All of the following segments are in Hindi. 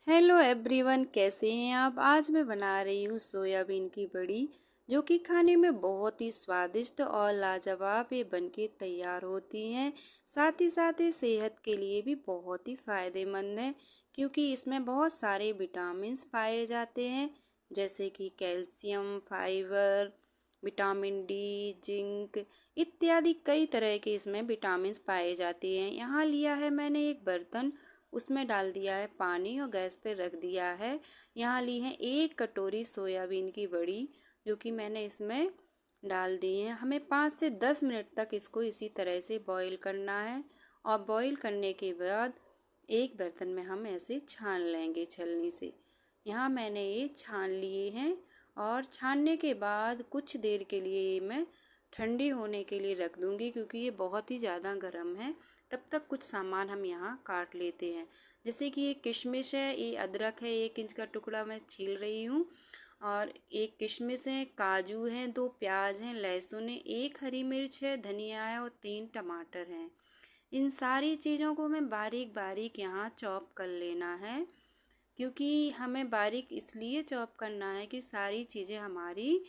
हेलो एवरीवन, कैसे हैं आप। आज मैं बना रही हूँ सोयाबीन की बड़ी, जो कि खाने में बहुत ही स्वादिष्ट और लाजवाब ये बनके तैयार होती हैं। साथ ही सेहत के लिए भी बहुत ही फायदेमंद है, क्योंकि इसमें बहुत सारे विटामिन्स पाए जाते हैं, जैसे कि calcium, fibre, vitamin D, zinc इत्यादि कई तरह के इसमें विटामिन्स पाए जाते हैं। यहाँ लिया है मैंने एक बर्तन, उसमें डाल दिया है पानी और गैस पे रख दिया है। यहाँ ली है 1 कटोरी सोयाबीन की बड़ी, जो कि मैंने इसमें डाल दी है। हमें 5 से 10 मिनट तक इसको इसी तरह से बॉईल करना है, और बॉईल करने के बाद एक बर्तन में हम ऐसे छान लेंगे छलनी से। यहाँ मैंने ये छान लिए हैं, और छानने के बाद कुछ देर के लिए मैं ठंडी होने के लिए रख दूँगी, क्योंकि ये बहुत ही ज़्यादा गर्म है। तब तक कुछ सामान हम यहाँ काट लेते हैं, जैसे कि ये किशमिश है, ये अदरक है, 1 इंच का टुकड़ा मैं छील रही हूँ, और एक किशमिश है, काजू हैं, 2 प्याज हैं, लहसुन है, 1 हरी मिर्च है, धनिया है और 3 टमाटर हैं। इन सारी चीज़ों को हमें बारीक बारीक यहाँ चॉप कर लेना है, क्योंकि हमें बारीक इसलिए चॉप करना है कि सारी चीज़ें हमारी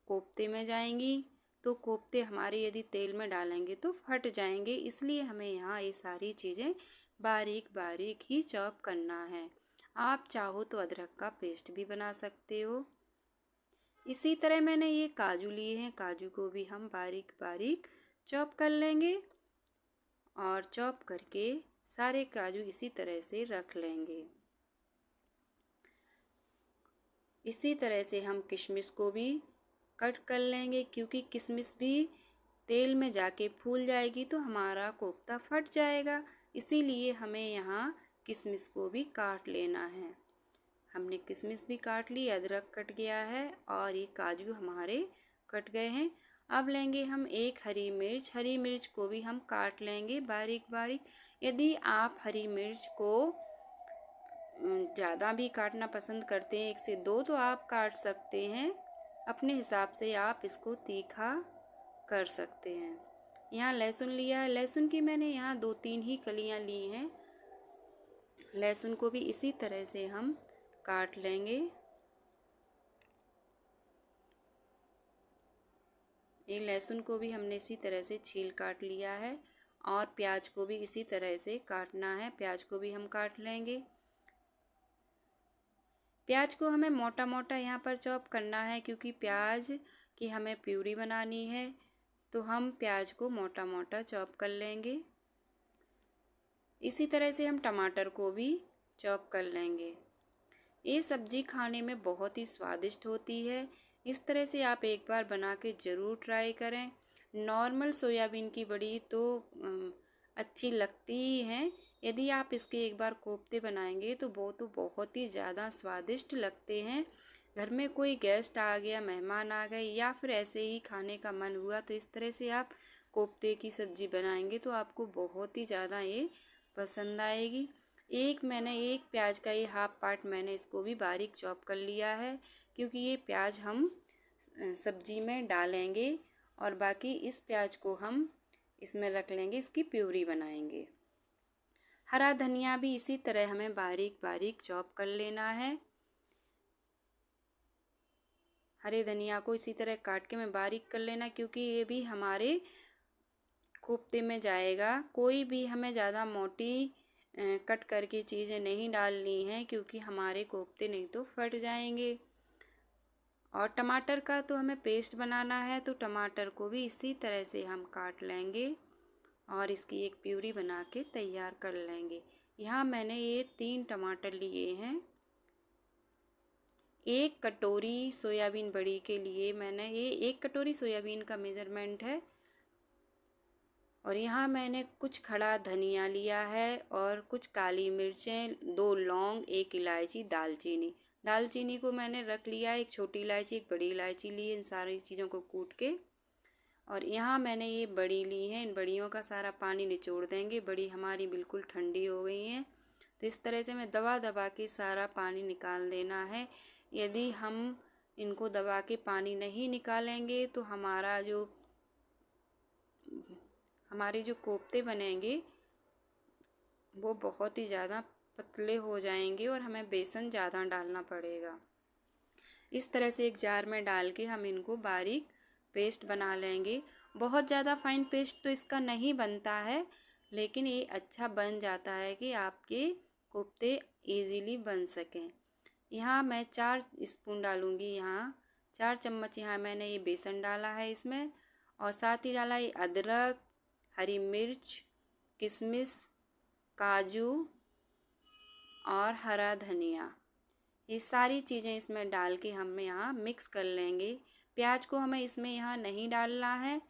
कोफ्ते में जाएंगी, तो कोफ्ते हमारे यदि तेल में डालेंगे तो फट जाएंगे। इसलिए हमें यहाँ ये सारी चीज़ें बारीक बारीक ही चॉप करना है। आप चाहो तो अदरक का पेस्ट भी बना सकते हो। इसी तरह मैंने ये काजू लिए हैं, काजू को भी हम बारीक बारीक चॉप कर लेंगे, और चॉप करके सारे काजू इसी तरह से रख लेंगे। इसी तरह से हम किशमिश को भी कट कर लेंगे, क्योंकि किशमिश भी तेल में जाके फूल जाएगी तो हमारा कोफ्ता फट जाएगा। इसीलिए हमें यहाँ किशमिश को भी काट लेना है। हमने किशमिश भी काट ली, अदरक कट गया है, और ये काजू हमारे कट गए हैं। अब लेंगे हम 1 हरी मिर्च, हरी मिर्च को भी हम काट लेंगे बारीक बारीक। यदि आप हरी मिर्च को ज़्यादा भी काटना पसंद करते हैं, 1 से 2, तो आप काट सकते हैं। अपने हिसाब से आप इसको तीखा कर सकते हैं। यहाँ लहसुन लिया है, लहसुन की मैंने यहाँ 2-3 ही कलियाँ ली हैं। लहसुन को भी इसी तरह से हम काट लेंगे। ये लहसुन को भी हमने इसी तरह से छील काट लिया है, और प्याज को भी इसी तरह से काटना है। प्याज को भी हम काट लेंगे। प्याज को हमें मोटा मोटा यहाँ पर चॉप करना है, क्योंकि प्याज की हमें प्यूरी बनानी है, तो हम प्याज को मोटा मोटा चॉप कर लेंगे। इसी तरह से हम टमाटर को भी चॉप कर लेंगे। ये सब्जी खाने में बहुत ही स्वादिष्ट होती है। इस तरह से आप एक बार बना के ज़रूर ट्राई करें। नॉर्मल सोयाबीन की बड़ी तो अच्छी लगती ही हैं। यदि आप इसके एक बार कोफ्ते बनाएंगे तो वो तो बहुत ही ज़्यादा स्वादिष्ट लगते हैं। घर में कोई गेस्ट आ गया, मेहमान आ गए, या फिर ऐसे ही खाने का मन हुआ, तो इस तरह से आप कोफ्ते की सब्ज़ी बनाएंगे तो आपको बहुत ही ज़्यादा ये पसंद आएगी। मैंने एक प्याज का ये हाफ पार्ट मैंने इसको भी बारीक चॉप कर लिया है, क्योंकि ये प्याज हम सब्जी में डालेंगे, और बाकी इस प्याज को हम इसमें रख लेंगे, इसकी प्यूरी बनाएंगे। हरा धनिया भी इसी तरह हमें बारीक बारीक चॉप कर लेना है। हरे धनिया को इसी तरह काट के मैं बारीक कर लेना, क्योंकि ये भी हमारे कोफ्ते में जाएगा। कोई भी हमें ज़्यादा मोटी कट करके चीज़ें नहीं डालनी हैं, क्योंकि हमारे कोफ्ते नहीं तो फट जाएंगे। और टमाटर का तो हमें पेस्ट बनाना है, तो टमाटर को भी इसी तरह से हम काट लेंगे, और इसकी एक प्यूरी बना के तैयार कर लेंगे। यहाँ मैंने ये 3 टमाटर लिए हैं। 1 कटोरी सोयाबीन बड़ी के लिए मैंने ये 1 कटोरी सोयाबीन का मेज़रमेंट है। और यहाँ मैंने कुछ खड़ा धनिया लिया है, और कुछ काली मिर्चें, 2 लौंग, 1 इलायची, दालचीनी। दालचीनी को मैंने रख लिया, एक छोटी इलायची, एक बड़ी इलायची ली, इन सारी चीज़ों को कूट के। और यहाँ मैंने ये बड़ी ली है, इन बड़ियों का सारा पानी निचोड़ देंगे। बड़ी हमारी बिल्कुल ठंडी हो गई हैं, तो इस तरह से मैं दबा दबा के सारा पानी निकाल देना है। यदि हम इनको दबा के पानी नहीं निकालेंगे तो हमारे जो कोफ्ते बनेंगे वो बहुत ही ज़्यादा पतले हो जाएंगे और हमें बेसन ज़्यादा डालना पड़ेगा। इस तरह से एक जार में डाल के हम इनको बारीक पेस्ट बना लेंगे। बहुत ज़्यादा फाइन पेस्ट तो इसका नहीं बनता है, लेकिन ये अच्छा बन जाता है कि आपके कोफ्ते इजीली बन सकें। यहाँ मैं 4 स्पून डालूँगी, यहाँ 4 चम्मच यहाँ मैंने ये बेसन डाला है इसमें, और साथ ही डाला ये अदरक, हरी मिर्च, किशमिश, काजू और हरा धनिया। ये सारी चीज़ें इसमें डाल के हम यहाँ मिक्स कर लेंगे। प्याज को हमें इसमें यहाँ नहीं डालना है,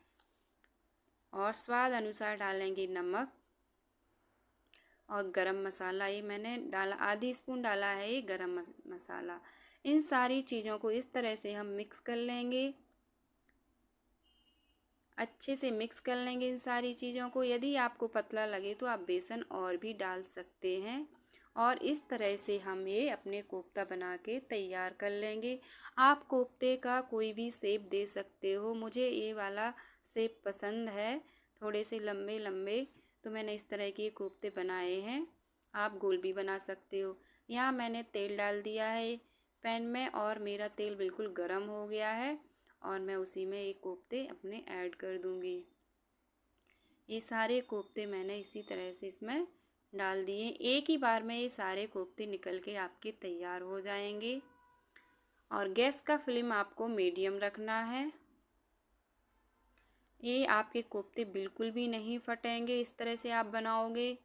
और स्वाद अनुसार डालेंगे नमक और गरम मसाला। ये मैंने डाला, आधी स्पून डाला है ये गरम मसाला। इन सारी चीज़ों को इस तरह से हम मिक्स कर लेंगे, अच्छे से मिक्स कर लेंगे इन सारी चीज़ों को। यदि आपको पतला लगे तो आप बेसन और भी डाल सकते हैं, और इस तरह से हम ये अपने कोफ्ता बना के तैयार कर लेंगे। आप कोफ्ते का कोई भी शेप दे सकते हो, मुझे ये वाला शेप पसंद है, थोड़े से लंबे लंबे, तो मैंने इस तरह के कोफ्ते बनाए हैं। आप गोल भी बना सकते हो। यहाँ मैंने तेल डाल दिया है पैन में, और मेरा तेल बिल्कुल गर्म हो गया है, और मैं उसी में ये कोफ्ते अपने ऐड कर दूँगी। ये सारे कोफ्ते मैंने इसी तरह से इसमें डाल दिए। एक ही बार में ये सारे कोफ्ते निकल के आपके तैयार हो जाएंगे। और गैस का फ्लेम आपको मीडियम रखना है। ये आपके कोफ्ते बिल्कुल भी नहीं फटेंगे इस तरह से आप बनाओगे।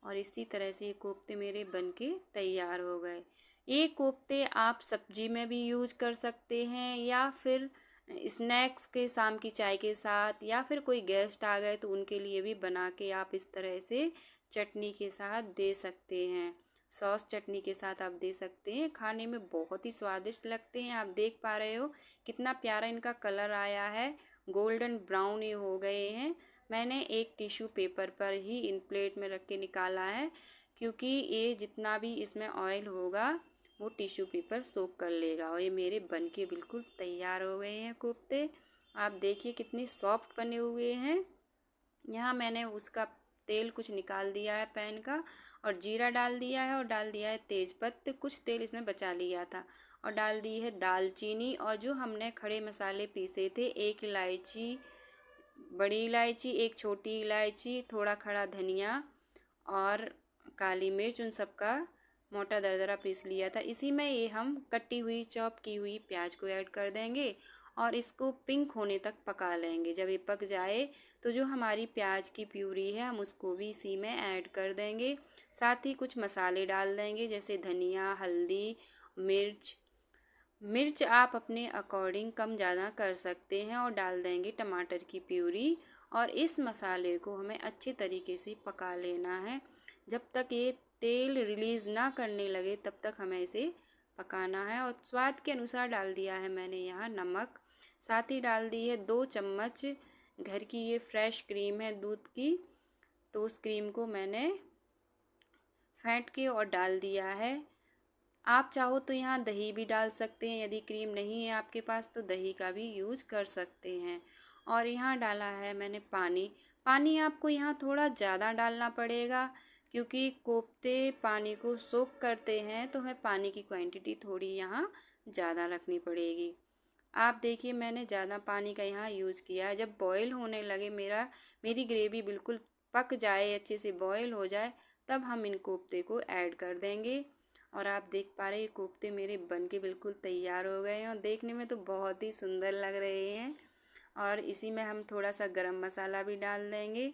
और इसी तरह से ये कोफ्ते मेरे बनके तैयार हो गए। ये कोफ्ते आप सब्जी में भी यूज कर सकते हैं, या फिर स्नैक्स के शाम की चाय के साथ, या फिर कोई गेस्ट आ गए तो उनके लिए भी बना के आप इस तरह से चटनी के साथ दे सकते हैं। सॉस चटनी के साथ आप दे सकते हैं, खाने में बहुत ही स्वादिष्ट लगते हैं। आप देख पा रहे हो कितना प्यारा इनका कलर आया है, गोल्डन ब्राउन ये हो गए हैं। मैंने एक टिश्यू पेपर पर ही इन प्लेट में रख के निकाला है, क्योंकि ये जितना भी इसमें ऑयल होगा वो टिश्यू पेपर सोक कर लेगा। और ये मेरे बनके बिल्कुल तैयार हो गए हैं कोफ्ते। आप देखिए कितनी सॉफ्ट बने हुए हैं। यहाँ मैंने उसका तेल कुछ निकाल दिया है पैन का, और जीरा डाल दिया है, और डाल दिया है तेज़पत्ता, कुछ तेल इसमें बचा लिया था, और डाल दी है दालचीनी, और जो हमने खड़े मसाले पीसे थे, एक इलायची, बड़ी इलायची, एक छोटी इलायची, थोड़ा खड़ा धनिया और काली मिर्च, उन सब का मोटा दरदरा पीस लिया था। इसी में ये हम कटी हुई चॉप की हुई प्याज को ऐड कर देंगे, और इसको पिंक होने तक पका लेंगे। जब ये पक जाए तो जो हमारी प्याज की प्यूरी है हम उसको भी इसी में ऐड कर देंगे। साथ ही कुछ मसाले डाल देंगे, जैसे धनिया, हल्दी, मिर्च। मिर्च आप अपने अकॉर्डिंग कम ज़्यादा कर सकते हैं, और डाल देंगे टमाटर की प्यूरी। और इस मसाले को हमें अच्छे तरीके से पका लेना है। जब तक ये तेल रिलीज़ ना करने लगे तब तक हमें इसे पकाना है। और स्वाद के अनुसार डाल दिया है मैंने यहाँ नमक। साथ ही डाल दी है 2 चम्मच घर की ये फ्रेश क्रीम है दूध की, तो उस क्रीम को मैंने फेंट के और डाल दिया है। आप चाहो तो यहाँ दही भी डाल सकते हैं, यदि क्रीम नहीं है आपके पास तो दही का भी यूज कर सकते हैं। और यहाँ डाला है मैंने पानी। पानी आपको यहाँ थोड़ा ज़्यादा डालना पड़ेगा, क्योंकि कोफ्ते पानी को सोख करते हैं, तो हमें पानी की क्वांटिटी थोड़ी यहाँ ज़्यादा रखनी पड़ेगी। आप देखिए मैंने ज़्यादा पानी का यहाँ यूज़ किया है। जब बॉईल होने लगे, मेरी ग्रेवी बिल्कुल पक जाए, अच्छे से बॉईल हो जाए, तब हम इन कोफ्ते को ऐड कर देंगे। और आप देख पा रहे हैं कोफ्ते मेरे बनके बिल्कुल तैयार हो गए हैं, और देखने में तो बहुत ही सुंदर लग रहे हैं। और इसी में हम थोड़ा सा गरम मसाला भी डाल देंगे,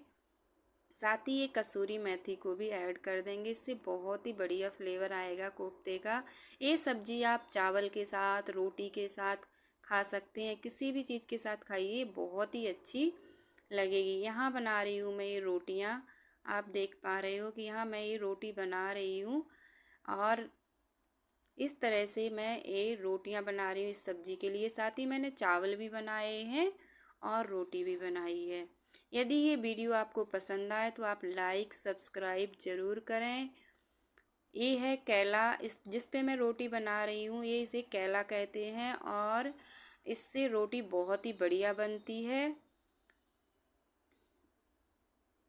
साथ ही ये कसूरी मेथी को भी ऐड कर देंगे। इससे बहुत ही बढ़िया फ्लेवर आएगा कोफ्ते का। ये सब्जी आप चावल के साथ, रोटी के साथ खा सकते हैं, किसी भी चीज़ के साथ खाइए, बहुत ही अच्छी लगेगी। यहाँ बना रही हूँ मैं ये रोटियाँ। आप देख पा रहे हो कि यहाँ मैं ये रोटी बना रही हूँ, और इस तरह से मैं ये रोटियां बना रही हूँ इस सब्जी के लिए। साथ ही मैंने चावल भी बनाए हैं और रोटी भी बनाई है। यदि ये वीडियो आपको पसंद आए तो आप लाइक सब्सक्राइब ज़रूर करें। ये है कैला, इस जिस पे मैं रोटी बना रही हूँ, ये इसे कैला कहते हैं, और इससे रोटी बहुत ही बढ़िया बनती है।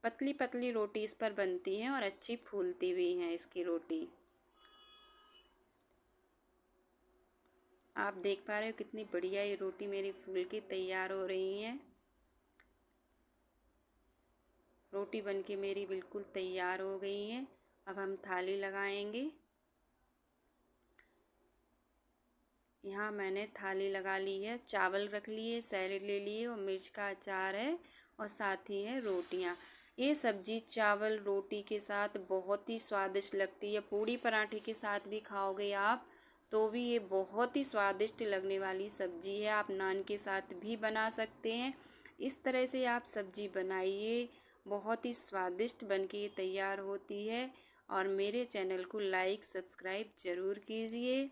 पतली पतली रोटी इस पर बनती है और अच्छी फूलती भी है इसकी रोटी। आप देख पा रहे हो कितनी बढ़िया ये रोटी मेरी फूल की तैयार हो रही है। रोटी बनके मेरी बिल्कुल तैयार हो गई है। अब हम थाली लगाएंगे। यहाँ मैंने थाली लगा ली है, चावल रख लिए, सैलेड ले लिए और मिर्च का अचार है और साथ ही है रोटियाँ। ये सब्जी चावल रोटी के साथ बहुत ही स्वादिष्ट लगती है। पूड़ी पराठे के साथ भी खाओगे आप तो भी ये बहुत ही स्वादिष्ट लगने वाली सब्जी है। आप नान के साथ भी बना सकते हैं। इस तरह से आप सब्जी बनाइए, बहुत ही स्वादिष्ट बनके ये तैयार होती है। और मेरे चैनल को लाइक सब्सक्राइब ज़रूर कीजिए।